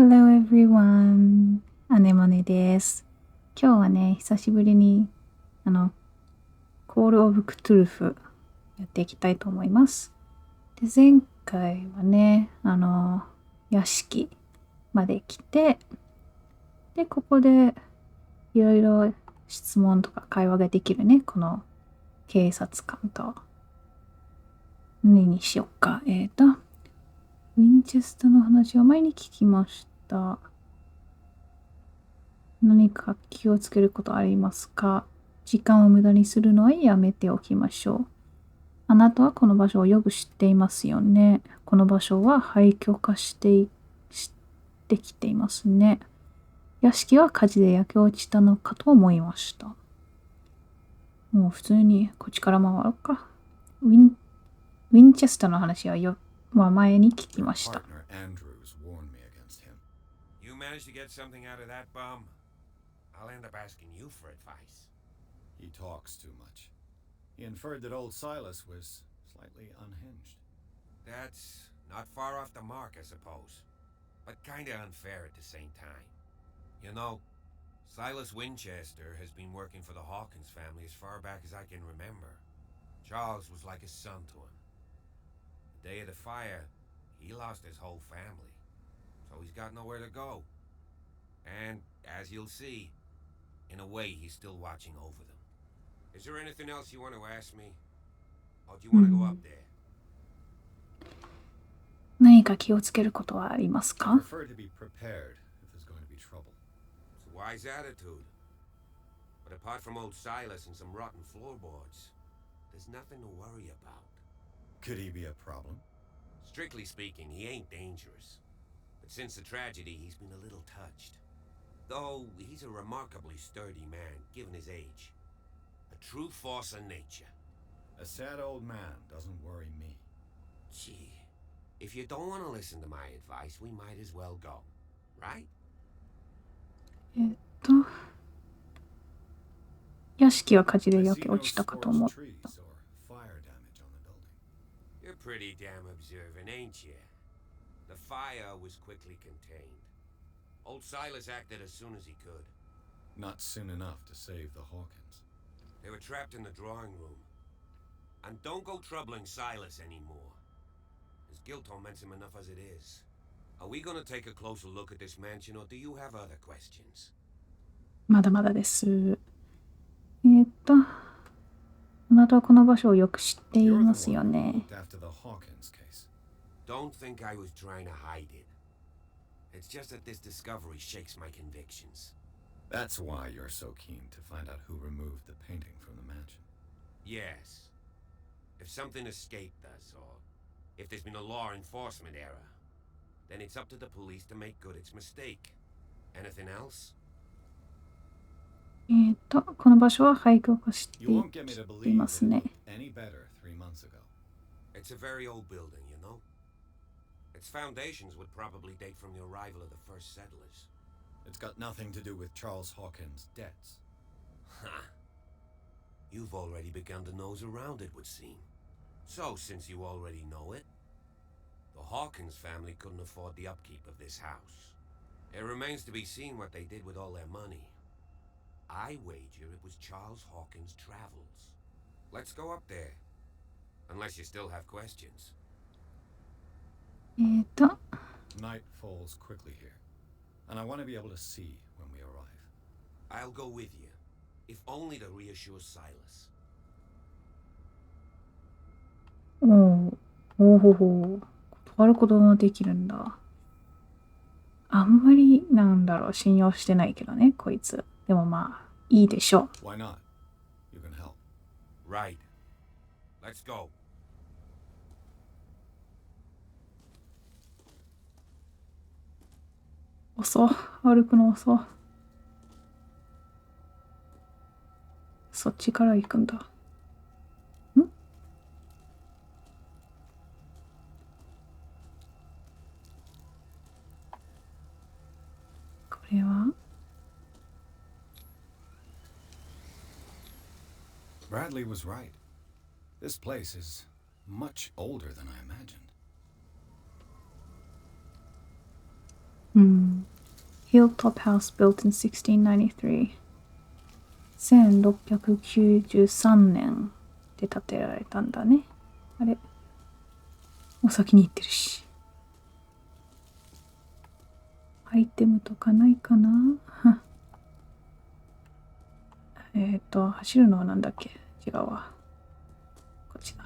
Hello everyone! アネモネです。今日はね、久しぶりにコールオブクトゥルフやっていきたいと思います。で、前回はね、屋敷まで来て、で、ここでいろいろ質問とか会話ができるね、この警察官と。何にしよっか。ウィンチェスターの話を前に聞きました。何か気をつけることありますか？時間を無駄にするのはやめておきましょう。あなたはこの場所をよく知っていますよね。この場所は廃墟化してきていますね。屋敷は火事で焼け落ちたのかと思いました。もう普通にこっちから回ろうか。ウィンチェスターの話は前に聞きました。I'll end up asking you for advice. He talks too much. He inferred that old Silas was slightly unhinged. That's not far off the mark, I suppose. But kinda unfair at the same time. You know, Silas Winchester has been working for the Hawkins family as far back as I can remember. Charles was like a son to him. The day of the fire, he lost his whole family. So he's got nowhere to go. And, as you'll see,In a way, he's still watching over them. Is there anything else you want to ask me? Or do you want to go up there? 何か気をつけることはありますか？ I prefer to be prepared if there's going to be trouble. It's a wise attitude. But apart from old Silas and some rotten floorboards, there's nothing to worry about. Could he be a problem? Strictly speaking, he ain't dangerous. But since the tragedy, he's been a little touched.Though he's a remarkably sturdy man, given his age. A true force of nature. A sad old man doesn't worry me. Gee, if you don't want to listen to my advice, we might as well go. Right? 屋敷は火事で焼け落ちたかと思った。You're pretty damn observant, ain't you? The fire was quickly contained.Old Silas acted as soon as he could. Not soon enough to save the Hawkins. They were trapped in the drawing room. And don't go troubling Silas anymore. His guilt torments him enough as it is. Are we gonna take a closer look at this mansion, or do you have other questions? まだまだです。あなたはこの場所をよく知っていますよね。Don't think I was trying to hide it.It's just that this discovery shakes my convictions. That's why you're so keen to find out who removed the painting from the mansion. Yes. If something escaped us, or if there's been a law enforcement error, then it's up to the police to make good its mistake. Anything else? この場所は廃墟化していますね。It's a very old building.Its foundations would probably date from the arrival of the first settlers. It's got nothing to do with Charles Hawkins' debts. Ha! You've already begun to nose around, it would seem. So, since you already know it, the Hawkins family couldn't afford the upkeep of this house. It remains to be seen what they did with all their money. I wager it was Charles Hawkins' travels. Let's go up there. Unless you still have questions. Night falls quickly here, and I want to be able to see when we arrive. I'll go with you, if only to reassure Silas. 断ることもできるんだ。あんまり信用してないけどね、こいつ。でもまあ、いいでしょう。Why not? You can help. Right. Let's go.遅歩くの遅そっちから行くんだ。これは Bradley was right. This place is much older than I imagined. hilltop house built in 1693. 1693年で建てられたんだね。あれ、お先に行ってるし。アイテムとかないかな走るのはなんだっけ？違うわ。こっちだ。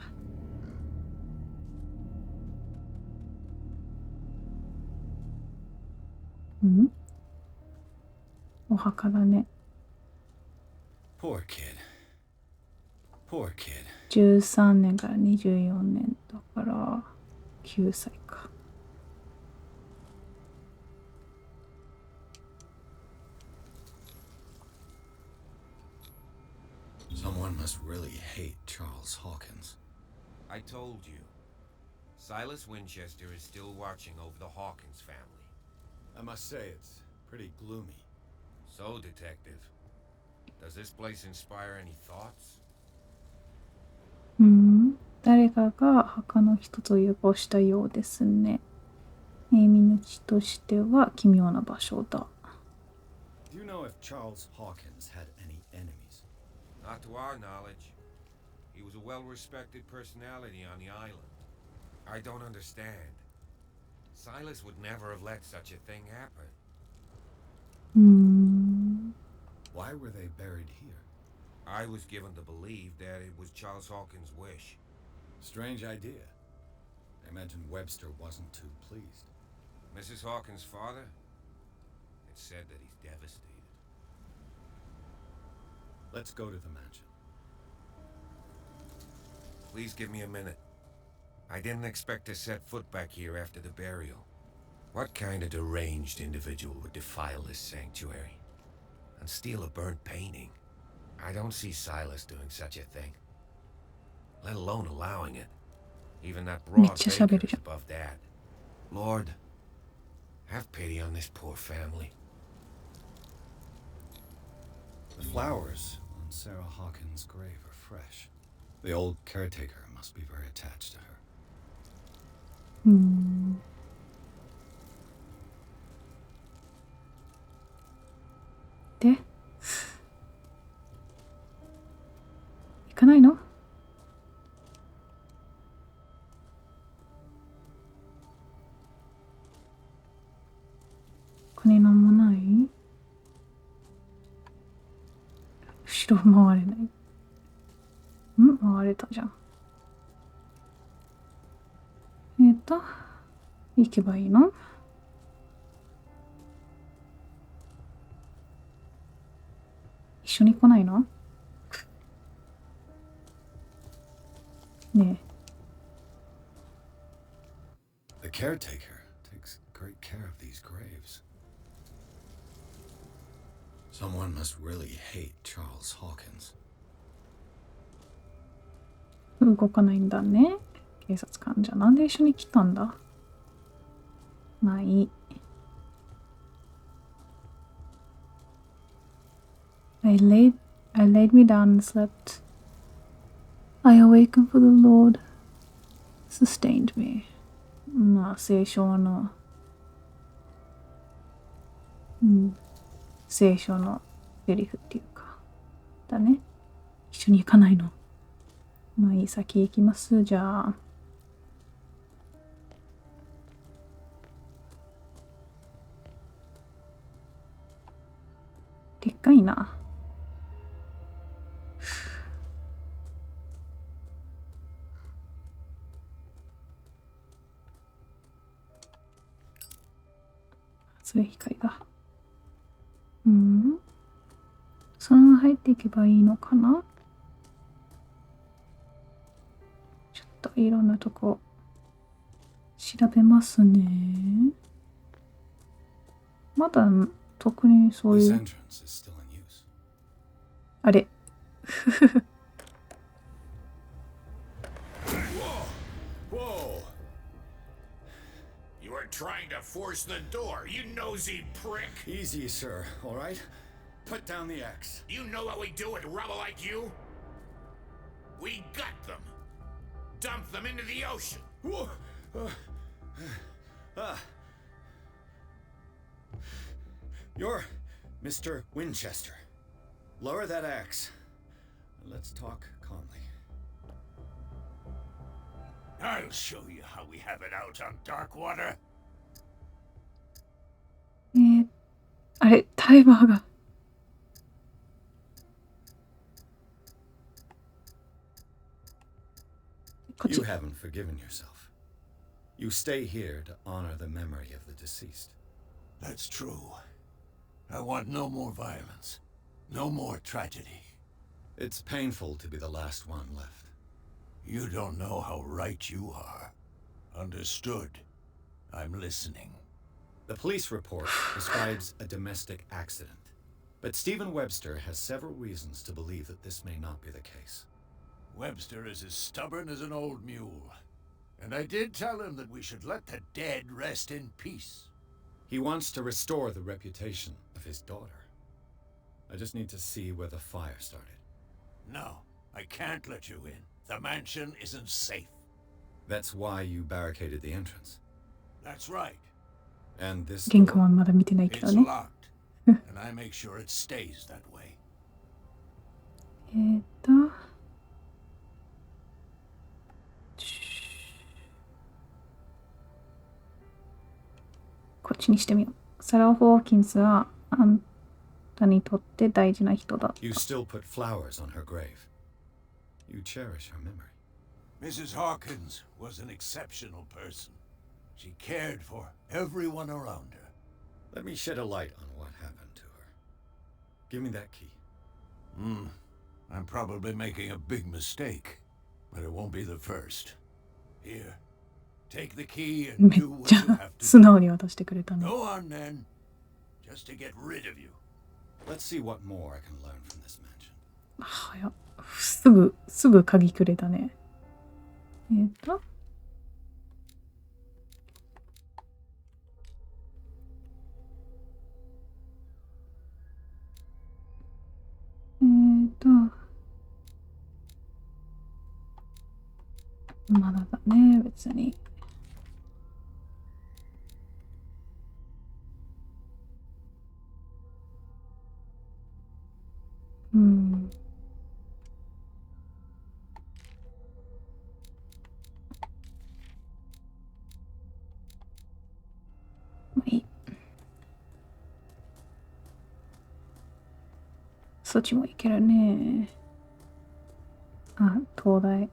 ん？お墓だね。Poor kid. Poor kid. 13年から24年だから9歳か。Someone must really hate Charles Hawkins. I told you. Silas Winchester is still watching over the Hawkins family. I must say it's pretty gloomy. So, Detective, does this place inspire any thoughts? 誰かが墓の一つを汚したようですね。身内としては奇妙な場所だ。Do you know if Charles Hawkins had any enemies? Not to our knowledge. He was a well-respected personality on the island. I don't understand. Silas would never have let such a thing happen. Why were they buried here? I was given to believe that it was Charles Hawkins' wish. Strange idea. I imagine Webster wasn't too pleased. Mrs. Hawkins' father? It's said that he's devastated. Let's go to the mansion. Please give me a minute. I didn't expect to set foot back here after the burial. What kind of deranged individual would defile this sanctuary and steal a burnt painting? I don't see Silas doing such a thing, let alone allowing it. Even that broad baker is above that. Lord, have pity on this poor family. The flowers on Sarah Hawkins' grave are fresh. The old caretaker must be very attached to her. で、行かないの？ここになんもない？後ろ回れない。回れたじゃん。行けばいいの？一緒に来ないの？ねえ。The caretaker takes great care of these graves. Someone must really hate Charles Hawkins. 動かないんだね。警察官じゃなんで一緒に来たんだ？まあいい。I laid me down and slept. I awakened for the Lord sustained me. まあ聖書の聖書のセリフっていうかだね。一緒に行かないの？まあいい、先行きます。じゃあでっかいな。それ光が。そのまま入っていけばいいのかな？ちょっといろんなとこ調べますね。まだ特にそういう。あれTrying to force the door, you nosy prick. Easy, sir, all right? Put down the axe. You know what we do with rubble like you? We gut them. Dump them into the ocean. You're Mr. Winchester. Lower that axe. Let's talk calmly. I'll show you how we have it out on Darkwater. あれ、タイマーが。こっ You ち。 haven't forgiven yourself. You stay here to honor the memory of the deceased. That's true. I want no more violence. No more tragedy. It's painful to be the last one left. You don't know how right you are. Understood. I'm listening. The police report describes a domestic accident, but Stephen Webster has several reasons to believe that this may not be the case. Webster is as stubborn as an old mule. And I did tell him that we should let the dead rest in peace. He wants to restore the reputation of his daughter. I just need to see where the fire started. No, I can't let you in. The mansion isn't safe. That's why you barricaded the entrance. That's right. And this 玄関 door? はまだ見てないけど It's ね。 locked. And I make sure it stays that way. こっちにしてみよう。サラ・ホーキンスはあんたにとって大事な人だ。 You still put flowers on her grave. You cherish her memory. Mrs. Hawkins was an exceptional person. She cared for everyone around her. Let me shed a light on what happened to her. Give me that key. I'm probably making a big mistake, but it won't be the first. Here, take the key and めっ do what ち you ゃ have to 素直に渡してくれたね。 Go on then, just to get rid of you. Let's see what more I can learn from this mansion. 早っ。すぐ鍵くれたね。まだだね、別に。まあいい。そっちもいけるね。あ、東大。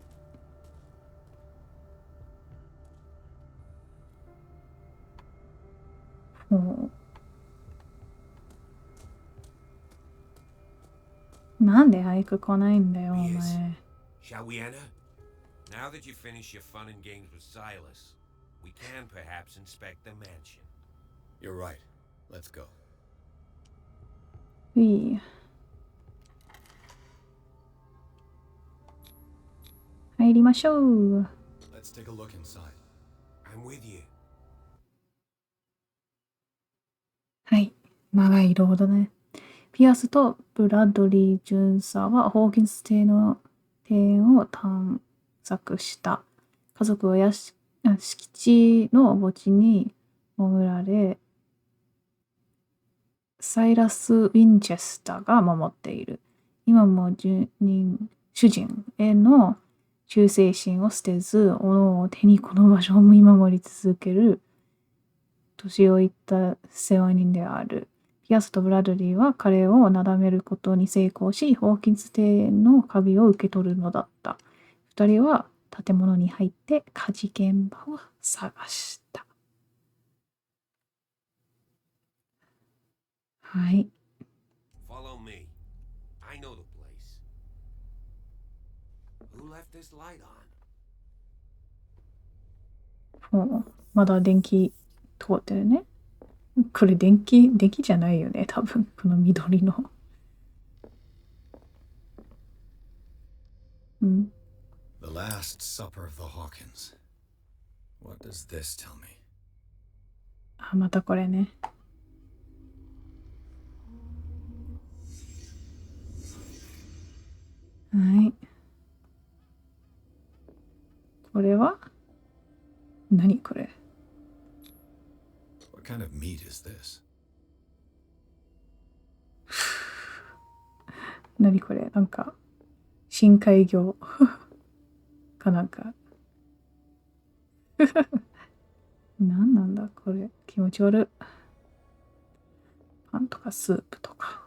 なんで早く来ないんだよ、お前。 Shall we enter? Now that you finish your fun and games with Silas, we can perhaps inspect the mansion. You're right. Let's go. いい。入りましょう。 Let's take a look inside. I'm with you. はい。長いロードね。ピアスとブラッドリー巡査はホーキンス邸の庭園を探索した。家族は敷地の墓地に葬られ、サイラス・ウィンチェスターが守っている。今も主人への忠誠心を捨てず、斧を手にこの場所を見守り続ける年老いた世話人である。ピアスとブラッドリーは彼をなだめることに成功し、ホーキンス邸の鍵を受け取るのだった。二人は建物に入って火事現場を探した。はい。Follow me. I know the place. Who left this light on? まだ電気通ってるね。これ電気じゃないよね、多分。この緑の。The Last Supper of the Hawkins. What does this tell me? あ、またこれね。はい。これは何これ？ What kind of meat is this? 何これなんか、深海魚かなんか。何なんだこれ。気持ち悪い。パンとかスープとか。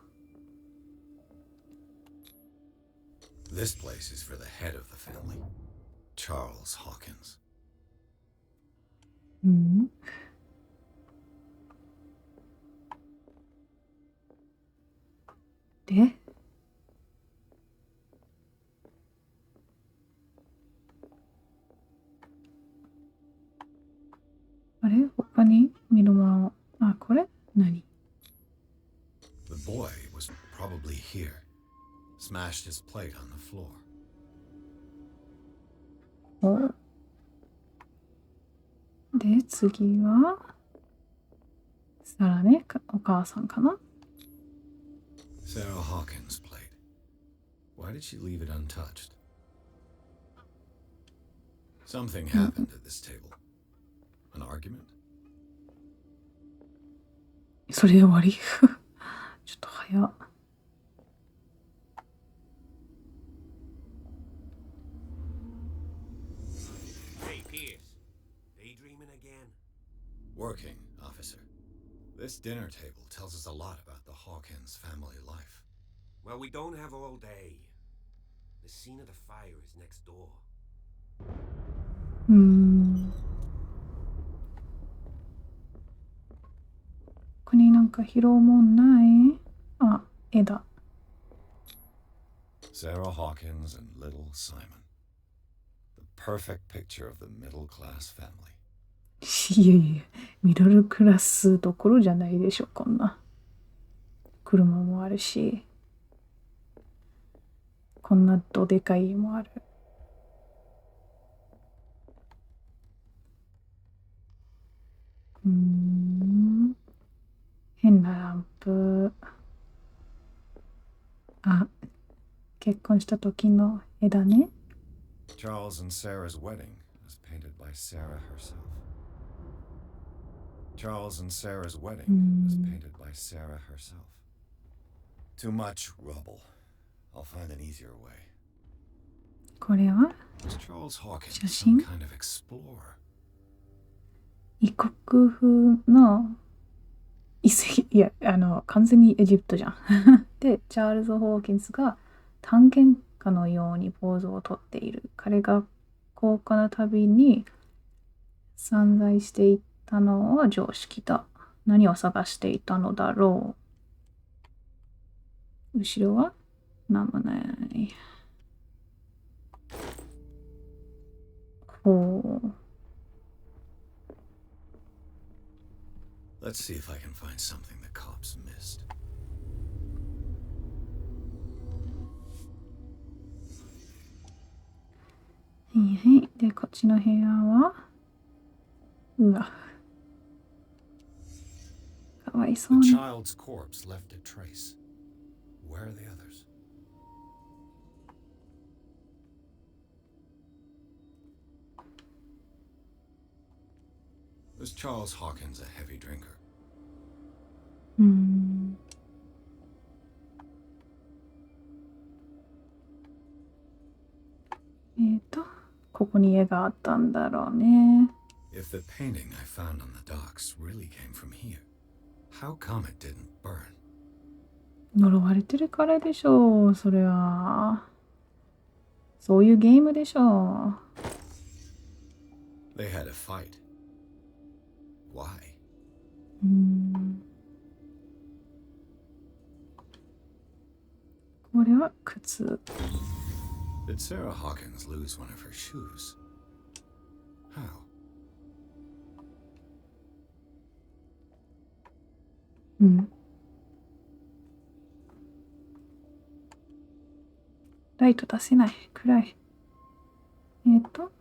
This place is for the head of the family, Charles Hawkins. うん。で、あれ他に見るもの。あ、これ何 The boy was probably here, smashed his plate on the floor. おで、次は、サラね、お母さんかな Sarah Hawkins' plate. Why did she leave it untouched? Something happened at this table. An argument? それで終わりちょっと早っ。Hey, Pierce. Daydreaming again? Working, officer. This dinner table tells us a lot about the Hawkins family life. Well, we don't have all day. The scene of the fire is next door. ここになんか拾うもんないあ、絵だ。Sarah Hawkins and little Simon. The perfect picture of the middle-class family. いやいや、ミドルクラスどころじゃないでしょ、こんな。車もあるし、こんなどでかい家もある。変なランプ。あ、結婚した時の絵だね。Charles and Sarah's wedding was painted by Sarah herself. Charles and Sarah's wedding was painted by Sarah herself. Too much rubble. I'll find an easier way. これは Was Charles Hawkins 写真 some kind of explorer? 異国風の遺跡、いや、完全にエジプトじゃん。で、チャールズ・ホーキンスが探検家のようにポーズをとっている。彼が高価な旅に散在していったのは常識だ。何を探していたのだろう。後ろはなんもない。ほう。Let's see if I can find something the cops missed. はいはい。で、こっちの部屋はうわ。かわいそう The に。 child's corpse left a trace. Where are the others? Was Charles Hawkins a heavy drinker? ここに絵があったんだろうね。If the painting I found on the docks really came from here, how come it didn't burn? 呪われてるからでしょう、それは。そういうゲームでしょう。They had a fight. Why? これは靴。Did Sarah Hawkins lose one of her shoes? How? ライト出せない。暗い。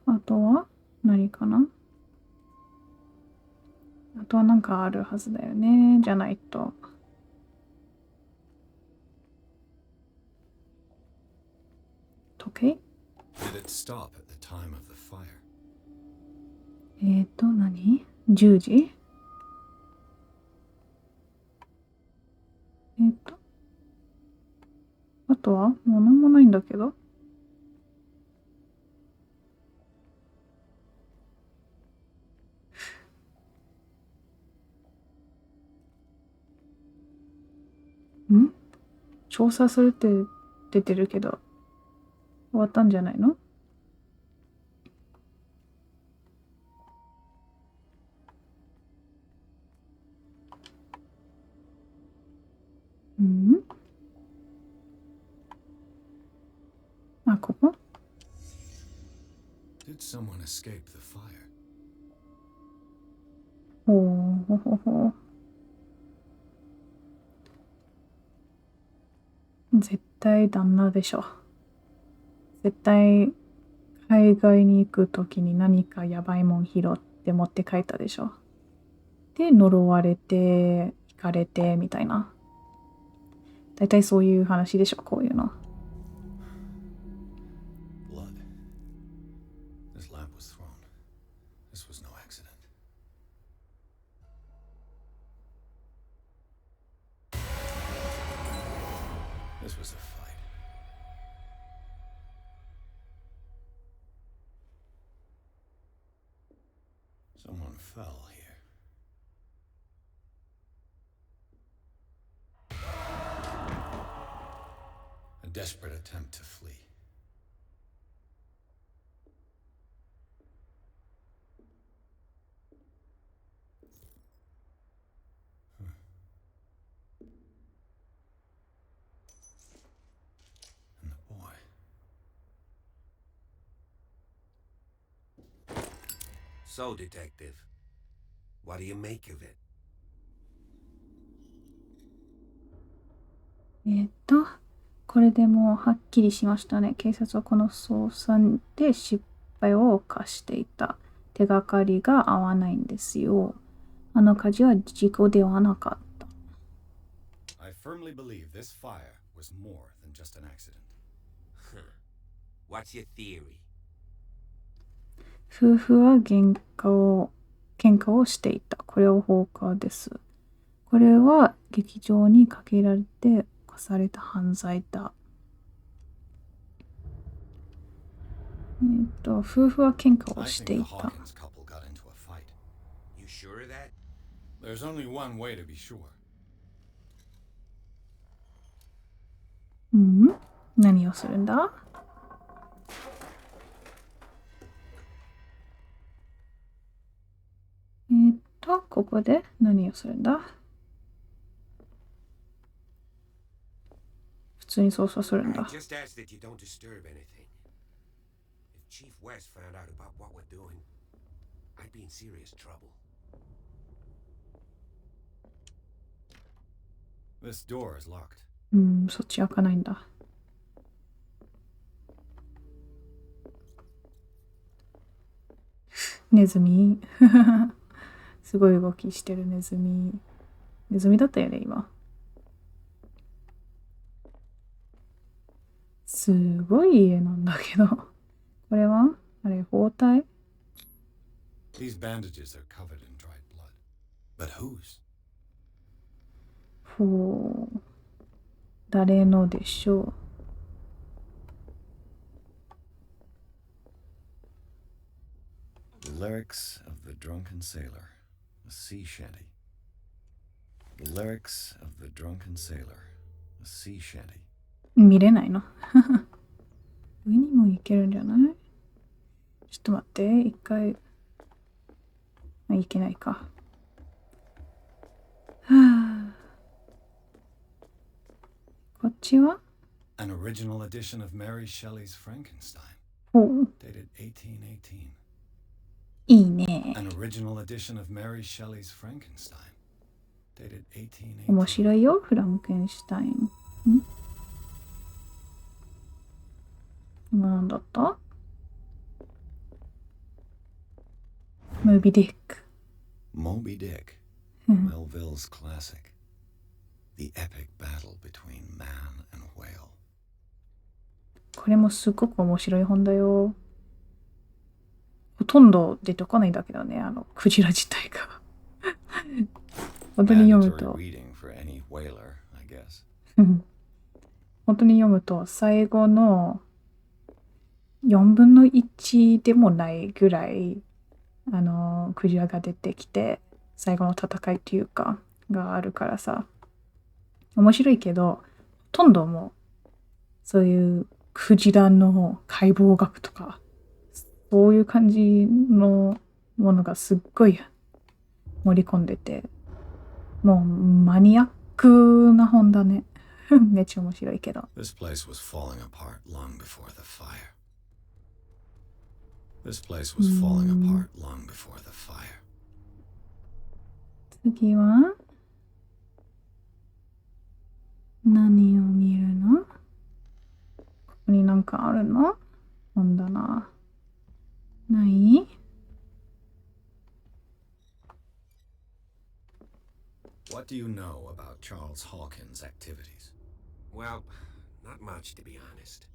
あとは何かなあとはなんかあるはずだよね。じゃないと。時計 Did it stop at the time of the fire? 何 ?10 時What? とはもう何もないんだけど。調査するって出てるけど、終わったんじゃないの？あ、ここ？ Did someone escape the fire? ほうほほほ。絶対旦那でしょ。絶対海外に行くときに何かやばいもん拾って持って帰ったでしょ。で、呪われて、行かれて、みたいな。大体そういう話でしょ、こういうの。Blood. This lamp was thrown. This was no accident. This was a fight. Someone fell here. A desperate attempt to flee. And the boy. So, Detective, what do you make of it? これでもうはっきりしましたね。警察はこの捜査で失敗を犯していた。手がかりが合わないんですよ。あの火事は事故ではなかった。I firmly believe this fire was more than just an accident. What's your theory? 夫婦は喧嘩をしていた。これは放火です。これは劇場にかけられて犯された犯罪だ。夫婦は喧嘩をしていた。You sure of that? There's only one way to be sure. 何をするんだ？ここで何をするんだ？普通に操作するんだ。I just ask that you don't disturb anything. If Chief West found out about what we're doing, I'd be in serious trouble. This door is locked. そっち開かないんだ。ネズミ。すごい動きしてるネズミ。ネズミだったよね、今。すごい家なんだけど。これはあれ、包帯？ These bandages are covered in dried blood. But whose? ほう。誰のでしょう。The lyrics of the drunken sailor, a sea shanty. The lyrics of the drunken sailor, a sea shanty. 見れないの？上にも行けるんじゃない？ちょっと待って、一回。行けないか。こっちは？ An original edition of Mary Shelley's Frankenstein, おう、 dated 1818. いいね。 An original edition of Mary Shelley's Frankenstein, dated 1818. 面白いよ、フランケンシュタイン。今何だった？ムービーデック。Moby Dick, Melville's classic. The epic battle between man and whale. これもすごく面白い本だよ。ほとんど出てこないんだけどね、クジラ自体が。本当に読むと。Mandatory reading for any whaler, I guess. 本当に読むと最後の4分の1でもないぐらいクジラが出てきて最後の戦いっていうかがあるからさ、面白いけどほとんどもうそういうクジラの解剖学とかそういう感じのものがすっごい盛り込んでて、もうマニアックな本だね。めっちゃ面白いけど。This place was falling apart long before the fire. This place was falling apart long before the fire. 次は何を見るの？ここになんかあるの？本だな。ない？ What do you know about Charles Hawkins' activities? Well, not much, to be honest.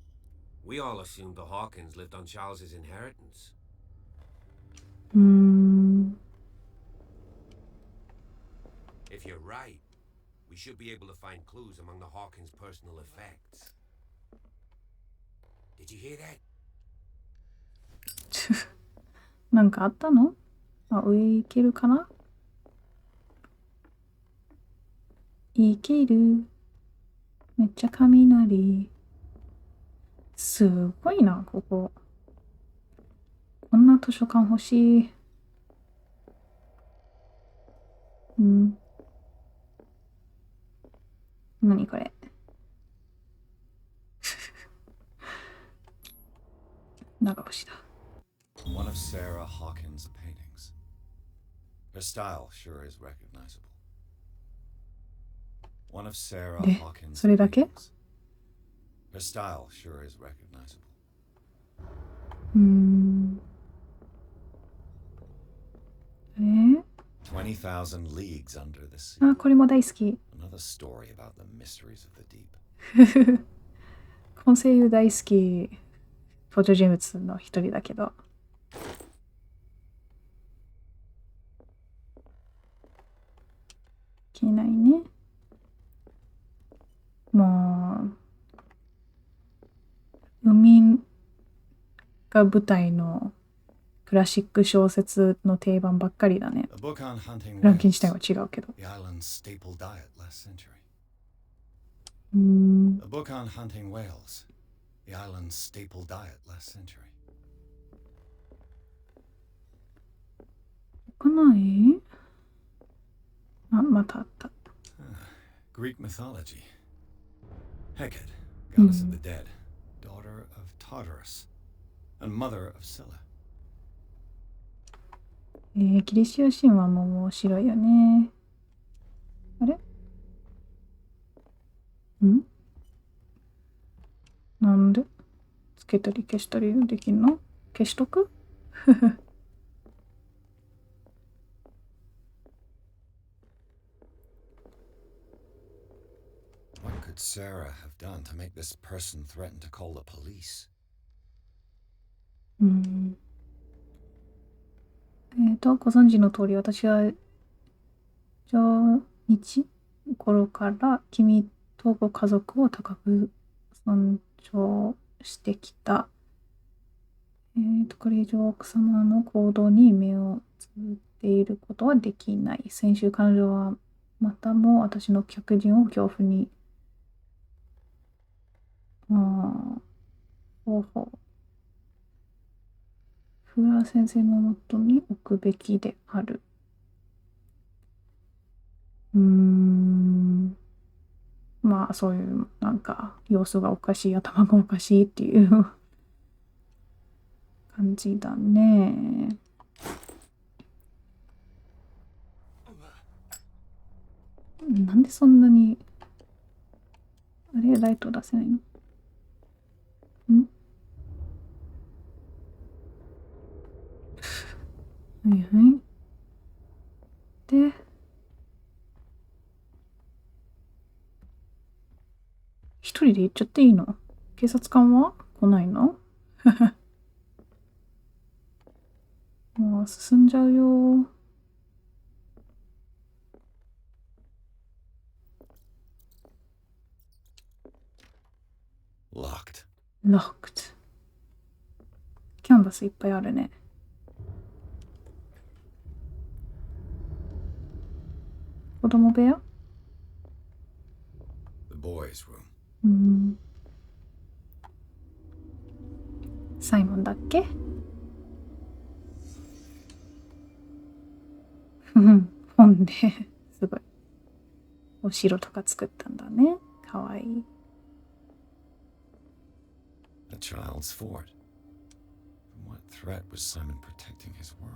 We all assumed the Hawkins lived on Charles's inheritance. If you're right, we should be able to find clues among the Hawkins' personal effects. Did you hear that? なんかあったの？あ、上行けるかな？行ける。めっちゃ雷。すごいな、ここ。こんな図書館欲しい。何これ。長星だ。One of Sarah Hawkins' paintings. Her style sure is recognizable. One of Sarah で、 Hawkins' それだけ？ paintings. Her style sure is recognizable. 20,000 leagues under the sea. あ、これも大好き。Another story about the mysteries of the deep. この声優大好き。登場人物の一人だけど。気にないね。もう、海が舞台のクラシック小説の定番ばっかりだね。 A book on hunting ランキング自体 whales, は違うけど。 the island's staple diet last century. うーん。 A book on hunting whales, the island's staple diet last century. 他ない？あ、またあった。Greek mythology. Hecate, goddess of the dead, daughter of Tartarus, and mother of Scylla. ギリシア神話も面白いよね。あれ？なんでつけたり消したりできんの？消しとく？ What could Sarah have done to make this person threaten to call the police? ご存知の通り、私は上日頃から君とご家族を高く尊重してきた。これ以上奥様の行動に目をつぶっていることはできない。先週彼女はまたも私の客人を恐怖に。フラー先生のもとに置くべきである。まあそういうなんか様子がおかしい、頭がおかしいっていう感じだね。なんでそんなにあれライト出せないの？はいはい。で、一人で行っちゃっていいの？警察官は来ないの？もう進んじゃうよ。locked。キャンバスいっぱいあるね。子供部屋？ The boys' room. サイモンだっけ？本ですごい。お城とか作ったんだね。かわいい。A child's fort. From what threat was Simon protecting his world?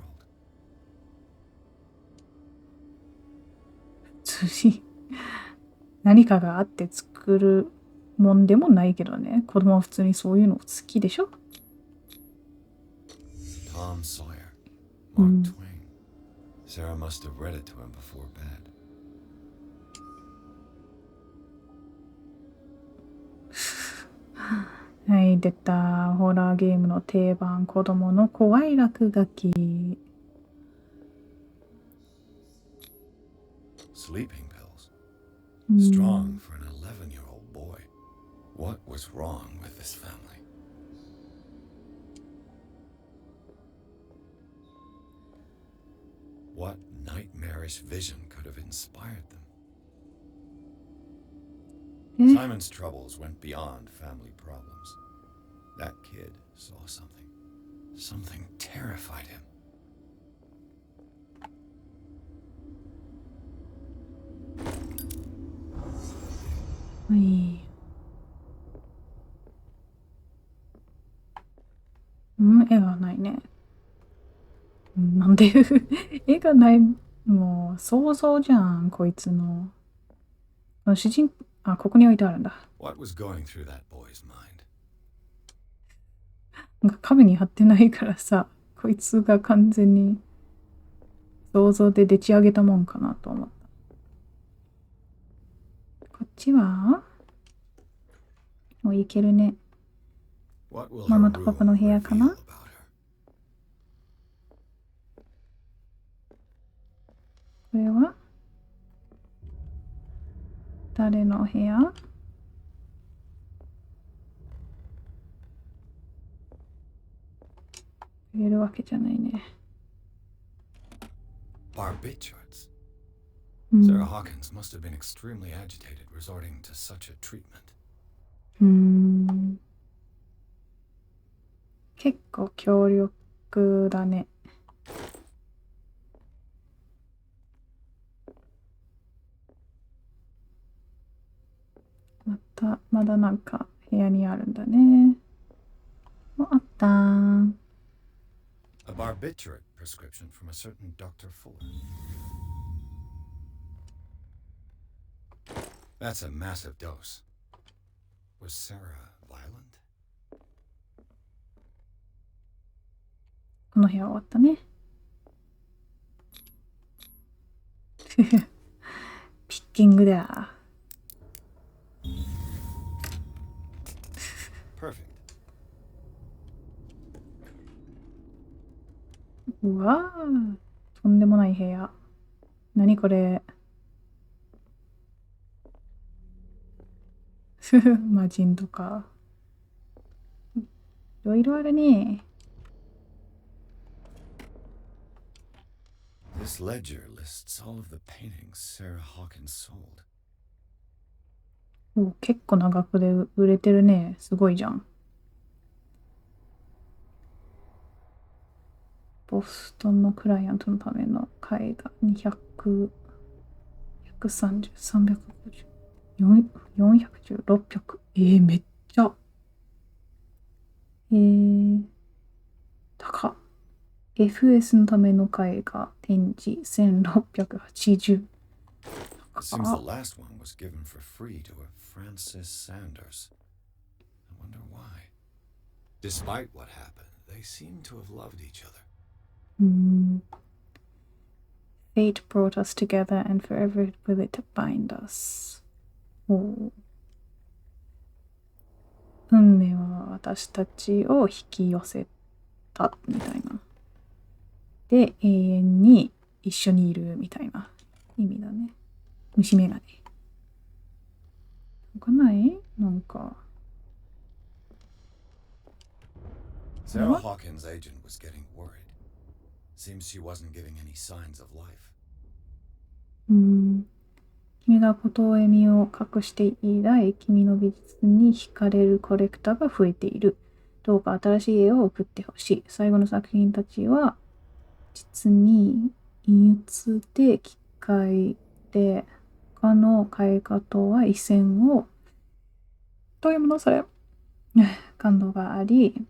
普通に何かがあって作るもんでもないけどね。子供は普通にそういうの好きでしょ？ Tom Sawyer. Mark Twain. Sarah must have read it to him before bed. はい、出た。ホラーゲームの定番、子供の怖い落書き。Sleeping pills. Strong for an 11-year-old boy. What was wrong with this family? What nightmarish vision could have inspired them? Simon's troubles went beyond family problems. That kid saw something. Something terrified him. はい。絵がないね。なんで絵がない、もう想像じゃん、こいつの。主人、ここに置いてあるんだ。What was going through that boy's mind? なんか壁に貼ってないからさ、こいつが完全に想像ででち上げたもんかなと思った。こっちはもういけるね。ママとパパの部屋かな？これは誰の部屋？言えるわけじゃないね。Barbiturates. Sarah Hawkins must have been extremely agitated resorting to such a treatment. 結構強力だね。まだなんか部屋にあるんだね。あったー。A barbiturate prescription from a certain Dr. Fuller. That's a massive dose. Was Sarah violent? この部屋終わったね。ピッキングだ。Perfect. うわー、とんでもない部屋。何これ。魔人とか。いろいろあるね。This ledger lists all of the paintings Sarah Hawkins sold. 結構な額で売れてるね。すごいじゃん。ボストンのクライアントのための絵画200、130、350、410、600。めっちゃ。高っ。FS のための絵画展示1680。It seems the last one was given for free to a Francis Sanders. I wonder why. Despite what happened, they seem to have loved each other. Fate brought us together and forever will it bind us. 運命は私たちを引き寄せたみたいな。で、永遠に一緒にいるみたいな意味だね。虫眼鏡。なんかない？なんか。Sarah Hawkins' agent was getting worried. Seems she wasn't giving any signs of life. 君が微笑みを隠して以来、君の美術に惹かれるコレクターが増えている。どうか新しい絵を送ってほしい。最後の作品たちは、実に陰鬱で奇怪で、他の絵画とは一線を、どういうものそれ感動があり、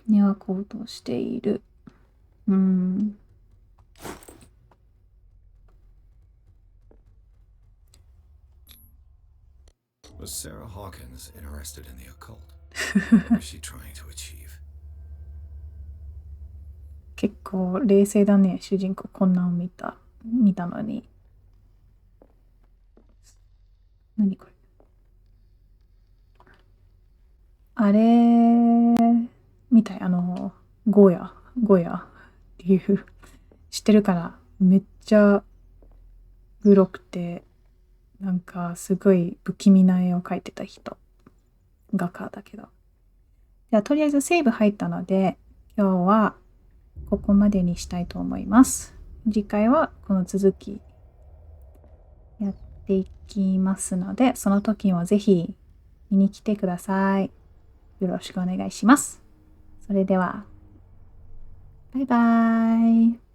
描こうとしている。Was Sarah Hawkins interested in the occult? What was she trying to achieve? 結構冷静だね、主人公こんなの見たのに。何これ。あれみたい、ゴヤっていう知ってるから、めっちゃグロくて、なんかすごい不気味な絵を描いてた人。画家だけど。じゃあとりあえずセーブ入ったので、今日はここまでにしたいと思います。次回はこの続きやっていきますので、その時はぜひ見に来てください。よろしくお願いします。それでは、バイバーイ。